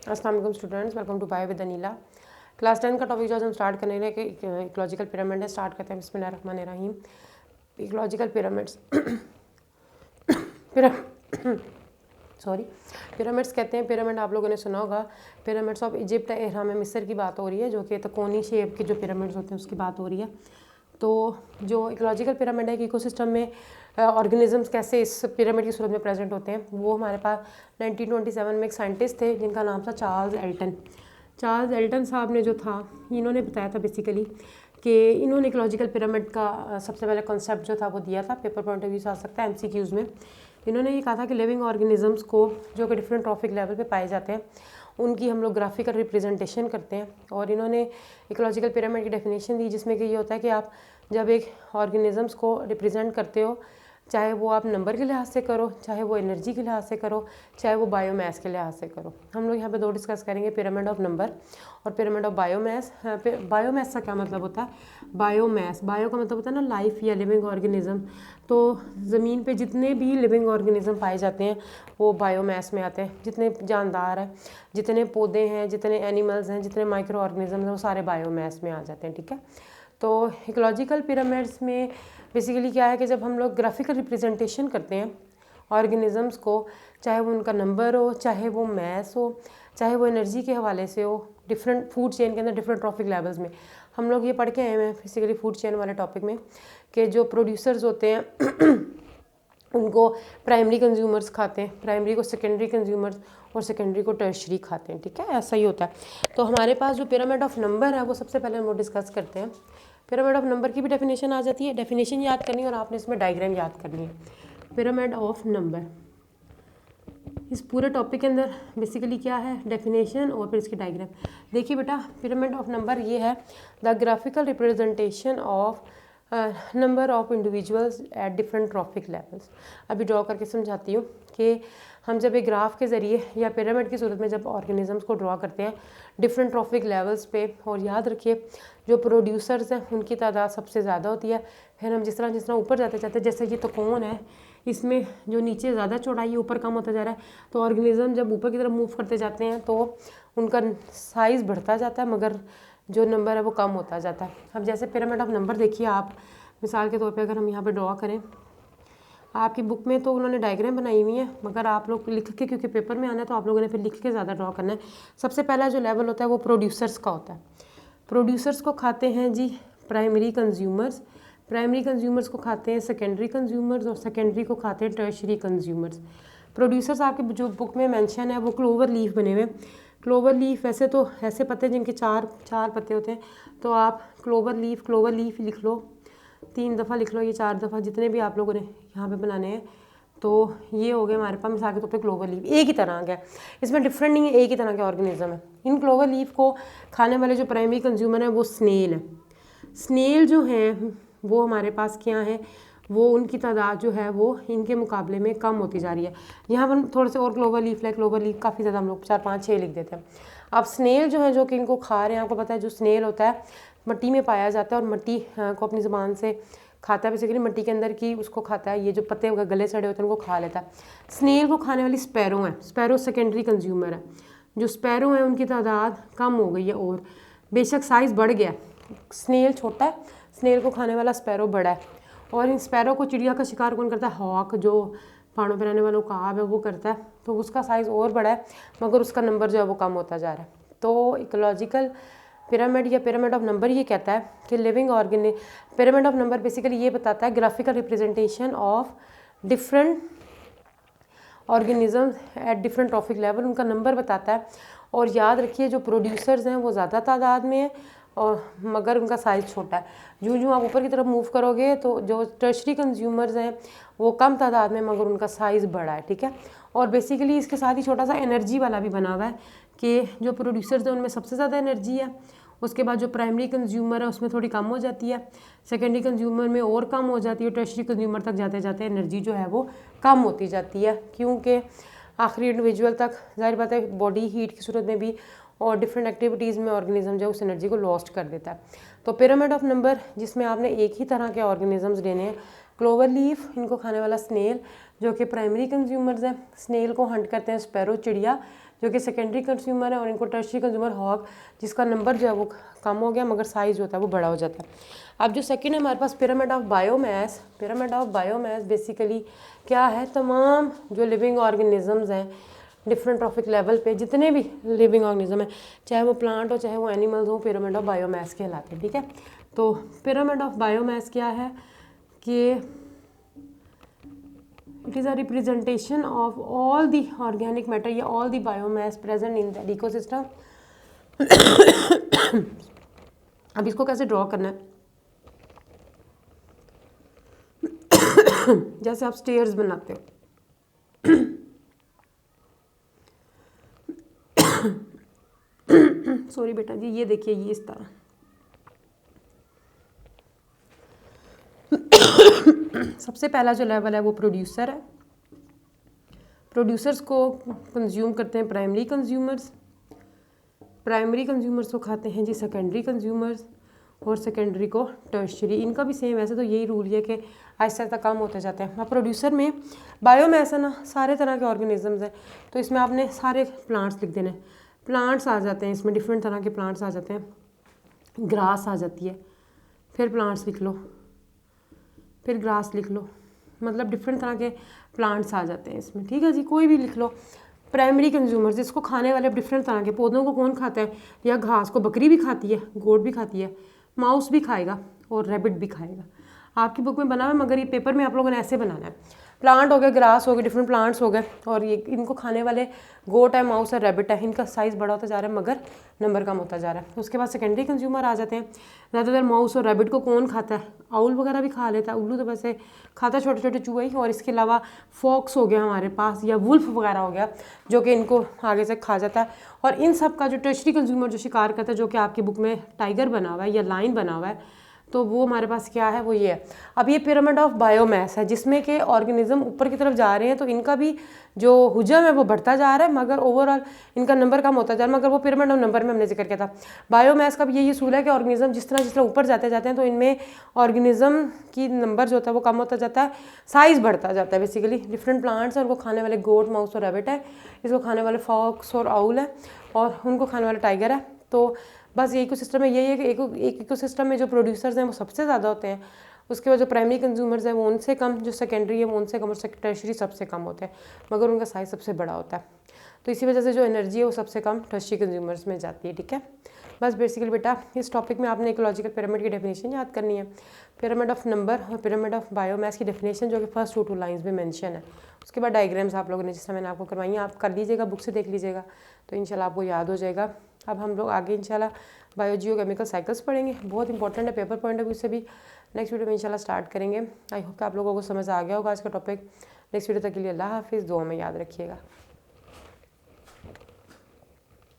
अस्सलाम वालेकुम students, welcome to by with Anila. Class 10 का टॉपिक जो आज हम स्टार्ट करने रहे कि इकोलॉजिकल पिरामिड है। स्टार्ट करते हैं बिस्मिल्लाहिर्रहमानिर्रहीम। इकोलॉजिकल पिरामिड्स पिरामिड्स कहते हैं। पिरामिड आप लोगों ने सुना होगा, पिरामिड्स ऑफ इजिप्ट एहराम मिस्र की बात हो रही है, जो कि त्रिकोणीय शेप के जो पिरामिड्स होते हैं उसकी बात हो रही है। तो जो इकोलॉजिकल पिरामिड है कि इकोसिस्टम में ऑर्गेनिजम्स कैसे इस पिरामिड की सूरत में प्रेजेंट होते हैं, वो हमारे पास 1927 में एक साइंटिस्ट थे जिनका नाम था चार्ल्स एल्टन। चार्ल्स एल्टन साहब ने जो था, इन्होंने बताया था बेसिकली कि इन्होंने इकोलॉजिकल पिरामिड का सबसे पहले कॉन्सेप्ट जो था वो दिया था। पेपर पॉइंट ऑफ व्यू से आ सकता है, MCQs में। इन्होंने ये कहा था कि लिविंग ऑर्गेनिजम्स को जो कि डिफरेंट ट्रॉफिक लेवल पे पाए जाते हैं उनकी हम लोग ग्राफिकल रिप्रेजेंटेशन करते हैं। और इन्होंने इकोलॉजिकल पिरामिड की डेफिनेशन दी, जिसमें कि ये होता है कि आप जब एक ऑर्गेनिजम्स को रिप्रेजेंट करते हो, चाहे वो आप नंबर के लिहाज से करो, चाहे वो एनर्जी के लिहाज से करो, चाहे वो बायोमास के लिहाज से करो। हम लोग यहाँ पे दो डिस्कस करेंगे, पिरामिड ऑफ नंबर और पिरामिड ऑफ बायोमास। बायोमास का क्या मतलब होता है? बायोमास, बायो का मतलब होता है ना लाइफ या लिविंग ऑर्गेनिज्म। तो ज़मीन पे जितने भी लिविंग ऑर्गेनिज्म पाए जाते हैं वो बायोमास में आते हैं। जितने जानदार हैं, जितने पौधे हैं, जितने एनिमल्स हैं, जितने माइक्रो ऑर्गेनिज्म हैं, वो सारे बायोमास में आ जाते हैं। ठीक है। तो इकोलॉजिकल पिरामिड्स में बेसिकली क्या है कि जब हम लोग ग्राफिकल रिप्रेजेंटेशन करते हैं ऑर्गेनिजम्स को, चाहे वो उनका नंबर हो, चाहे वो मैस हो, चाहे वो एनर्जी के हवाले से हो, डिफरेंट फूड चेन के अंदर डिफरेंट ट्रॉफिक लेवल्स में हम लोग ये पढ़ के आए हैं बेसिकली फूड चेन वाले टॉपिक में, कि जो प्रोड्यूसर्स होते हैं उनको प्राइमरी कंज्यूमर्स खाते हैं, प्राइमरी को सेकेंडरी कंज्यूमर्स और सेकेंडरी को टर्शरी खाते हैं। ठीक है, ऐसा ही होता है। तो हमारे पास जो पिरामिड ऑफ नंबर है वो सबसे पहले हम लोग डिस्कस करते हैं। पिरामिड ऑफ नंबर की भी डेफिनेशन आ जाती है, डेफिनेशन याद करनी है और आपने इसमें डायग्राम याद करनी है। पिरामिड ऑफ नंबर, इस पूरे टॉपिक के अंदर बेसिकली क्या है, डेफिनेशन और फिर इसकी डायग्राम। देखिए बेटा, पिरामिड ऑफ नंबर ये है the graphical representation of number of individuals at different trophic levels. अभी ड्रॉ करके समझाती हूँ कि हम जब एक ग्राफ के ज़रिए या पिरामिड की सूरत में जब ऑर्गेनिजम्स को ड्रॉ करते हैं डिफरेंट ट्रॉफिक लेवल्स पे, और याद रखिए जो प्रोड्यूसर्स हैं उनकी तादाद सबसे ज़्यादा होती है। फिर हम जिस तरह ऊपर जाते जाते, जैसे ये त्रिकोण है, इसमें जो नीचे ज़्यादा चौड़ाई है, ऊपर कम होता जा रहा है। तो ऑर्गेनिज्म जब ऊपर की तरफ मूव करते जाते हैं तो उनका साइज़ बढ़ता जाता है, मगर जो नंबर है वो कम होता जाता है। अब जैसे पिरामिड ऑफ नंबर देखिए आप, मिसाल के तौर पे अगर हम यहाँ पे ड्रॉ करें, आपकी बुक में तो उन्होंने डायग्राम बनाई हुई है, मगर आप लोग लिख के, क्योंकि पेपर में आना है तो आप लोगों ने फिर लिख के ज़्यादा ड्रॉ करना है। सबसे पहला जो लेवल होता है वो प्रोड्यूसर्स का होता है। प्रोड्यूसर्स को खाते हैं जी प्राइमरी कंज्यूमर्स, प्राइमरी कंज्यूमर्स को खाते हैं सेकेंडरी कंज्यूमर्स, और सेकेंडरी को खाते हैं टर्शरी कंज्यूमर्स। प्रोड्यूसर्स आपके जो बुक में मेंशन है वो क्लोवर लीफ बने हुए। क्लोवर लीफ वैसे तो ऐसे पत्ते जिनके चार पत्ते होते हैं, तो आप क्लोवर लीफ लिख लो, 3 दफ़ा लिख लो, ये 4 दफ़ा जितने भी आप लोगों ने यहाँ पे बनाने हैं। तो ये हो गया हमारे पास मिसाल के तौर पे क्लोवर लीफ, एक ही तरह का है, इसमें डिफरेंट नहीं है, एक ही तरह के ऑर्गेनिज्म है। इन क्लोवर लीफ को खाने वाले जो प्राइमरी कंज्यूमर है वो स्नेल है। स्नेल जो हैं वो हमारे पास क्या है, वो उनकी तादाद जो है वो इनके मुकाबले में कम होती जा रही है। यहाँ पर थोड़े से और क्लोवर लीफ काफ़ी ज़्यादा हम लोग 4, 5, 6 लिख देते हैं। अब स्नेल जो है जो कि इनको खा रहे हैं, आपको पता है जो स्नेल होता है मिट्टी में पाया जाता है और मिट्टी को अपनी ज़ुबान से खाता है, बेसिकली मिट्टी के अंदर की उसको खाता है। ये जो पत्ते गले सड़े होते हैं उनको खा लेता है। स्नेल को खाने वाली स्पैरो है, स्पैरो सेकेंडरी कंज्यूमर है। जो स्पैरो है उनकी तादाद कम हो गई है, और बेशक साइज़ बढ़ गया, स्नेल छोटा है, स्नेल को खाने वाला स्पैरो बड़ा है। और इन स्पैरो को चिड़िया का शिकार कौन करता है? हॉक, जो पहाड़ों पर रहने वाला उकाब है वो करता है। तो उसका साइज़ और बड़ा है, मगर उसका नंबर जो है वो कम होता जा रहा है। तो इकोलॉजिकल पिरामिड या पिरामिड ऑफ नंबर ये कहता है कि living pyramid of number basically ये बताता है graphical representation of different organism at different trophic level, उनका नंबर बताता है। और याद रखिए जो प्रोड्यूसर्स हैं वो ज़्यादा तादाद में है, और मगर उनका साइज़ छोटा है। जो आप ऊपर की तरफ मूव करोगे तो जो टर्शरी कंज्यूमर्स हैं वो कम तादाद में, मगर उनका साइज़ बड़ा है। ठीक है। और बेसिकली इसके साथ ही छोटा सा एनर्जी वाला भी बना हुआ है कि जो प्रोड्यूसर्स हैं उनमें सबसे ज़्यादा एनर्जी है, उसके बाद जो प्राइमरी कंज्यूमर है उसमें थोड़ी कम हो जाती है, सेकेंडरी कंज्यूमर में और कम हो जाती है, टर्शरी कंज्यूमर तक जाते जाते एनर्जी जो है वो कम होती जाती है, क्योंकि आखिरी इंडिविजुअल तक जाहिर बात है बॉडी हीट की सूरत में भी और डिफरेंट एक्टिविटीज़ में ऑर्गेनिज्म जो उस एनर्जी को लॉस्ट कर देता है। तो पिरामिड ऑफ नंबर जिसमें आपने एक ही तरह के ऑर्गेनिजम्स लेने हैं, क्लोवर लीफ इनको खाने वाला स्नेल जो कि प्राइमरी कंज्यूमर्स हैं। स्नेल को हंट करते हैं स्पैरो चिड़िया, जो कि सेकेंडरी कंज्यूमर है। और इनको टर्शरी कंज्यूमर हॉक, जिसका नंबर जो है वो कम हो गया मगर साइज़ होता है वो बड़ा हो जाता है। अब जो सेकंड है हमारे पास pyramid of biomass. Pyramid of biomass basically क्या है, तमाम जो लिविंग ऑर्गेनिजम्स हैं डिफरेंट ट्रॉफिक लेवल पे, जितने भी लिविंग ऑर्गेनिज्म है, चाहे वो प्लांट हो चाहे वो एनिमल्स हो, पिरामिड ऑफ बायोमास कहलाते हैं। ठीक है, तो पिरामिड ऑफ बायोमास क्या है कि it is a representation of all the organic matter या all the biomass present in that ecosystem. अब इसको कैसे ड्रॉ करना है, जैसे आप स्टेयर्स बनाते हो, सॉरी बेटा जी, ये देखिए ये इस तरह सबसे पहला जो लेवल है वो प्रोड्यूसर है। प्रोड्यूसर्स को कंज्यूम करते हैं प्राइमरी कंज्यूमर्स, प्राइमरी कंज्यूमर्स को खाते हैं जी सेकेंडरी कंज्यूमर्स, और सेकेंडरी को टर्शरी। इनका भी सेम, वैसे तो यही रूल है कि आहिस्ता आहिस्ता कम होते जाते हैं। अब प्रोड्यूसर में बायोमास है ना, सारे तरह के ऑर्गेनिजम्स हैं, तो इसमें आपने सारे प्लांट्स लिख देने। प्लांट्स आ जाते हैं इसमें, डिफरेंट तरह के प्लांट्स आ जाते हैं, ग्रास आ जाती है, फिर प्लांट्स लिख लो, फिर ग्रास लिख लो, मतलब डिफरेंट तरह के प्लांट्स आ जाते हैं इसमें। ठीक है जी, कोई भी लिख लो। प्राइमरी कंज्यूमर्स, जिसको खाने वाले डिफरेंट तरह के पौधों को कौन खाता है, या घास को बकरी भी खाती है, गोट भी खाती है, माउस भी खाएगा और रैबिट भी खाएगा। आपकी बुक में बना हुआ है मगर ये पेपर में आप लोगों ने ऐसे बनाना है। प्लांट हो गए, ग्रास हो गए, डिफरेंट प्लांट्स हो गए, और ये इनको खाने वाले गोट है, माउस है, रैबिट है। इनका साइज़ बड़ा होता जा रहा है मगर नंबर कम होता जा रहा है। उसके बाद सेकेंडरी कंज्यूमर आ जाते हैं। ज़्यादातर माउस और रैबिट को कौन खाता है, आउल वगैरह भी खा लेता है। उल्लू तो वैसे खाता है छोटे छोटे चूहे ही, और इसके अलावा फॉक्स हो गया हमारे पास, या वुल्फ वगैरह हो गया जो कि इनको आगे से खा जाता है। और इन सब का जो टर्शरी कंज्यूमर जो शिकार करता है, जो कि आपकी बुक में टाइगर बना हुआ है या लाइन बना हुआ है, तो वो हमारे पास क्या है, वो ये है। अब ये पिरामिड ऑफ बायोमास है जिसमें के ऑर्गेनिज्म ऊपर की तरफ जा रहे हैं, तो इनका भी जो हुजम है वो बढ़ता जा रहा है मगर ओवरऑल इनका नंबर कम होता जा रहा है। मगर वो पिरामिड ऑफ नंबर में हमने जिक्र किया था। बायोमास का भी यही असूल है कि ऑर्गेनिज्म जिस तरह ऊपर जाते जाते हैं तो इनमें ऑर्गेनिज्म की नंबर जो होता है वो कम होता जाता है, साइज़ बढ़ता जाता है। बेसिकली डिफरेंट प्लांट्स हैं, उनको खाने वाले गोट, माउस और रैबिट है, इसको खाने वाले फॉक्स और आउल है, और उनको खाने वाला टाइगर है। तो बस ये इकोसिस्टम में यही है कि एक इकोसिस्टम में जो प्रोड्यूसर्स हैं वो सबसे ज़्यादा होते हैं, उसके बाद जो प्राइमरी कंज्यूमर्स हैं वो उनसे कम, जो सेकेंडरी है वो उनसे कम, और टर्शरी सबसे कम होते हैं मगर उनका साइज़ सबसे बड़ा होता है। तो इसी वजह से जो एनर्जी है वो सबसे कम टर्शरी कंज्यूमर्स में जाती है। ठीक है, बस बेसिकली बेटा इस टॉपिक में आपने इकोलॉजिकल पिरामिड की डेफिनेशन याद करनी है, पिरामिड ऑफ नंबर और पिरामिड ऑफ बायोमास की डेफिनेशन जो कि फर्स्ट 2 लाइंस में मेंशन है। उसके बाद डायग्राम्स आप लोगों ने जिस तरह मैंने आपको करवाई हैं आप कर लीजिएगा, बुक से देख लीजिएगा, तो इंशाल्लाह आपको याद हो जाएगा। अब हम लोग आगे इंशाल्लाह बायोजियोकेमिकल साइकिल्स पढ़ेंगे, बहुत इंपॉर्टेंट है पेपर पॉइंट ऑफ व्यू से भी। नेक्स्ट वीडियो में इंशाल्लाह स्टार्ट करेंगे। आई होप कि आप लोगों को समझ आ गया होगा आज का टॉपिक। नेक्स्ट वीडियो तक के लिए अल्लाह हाफिज़, दुआ में याद रखिएगा।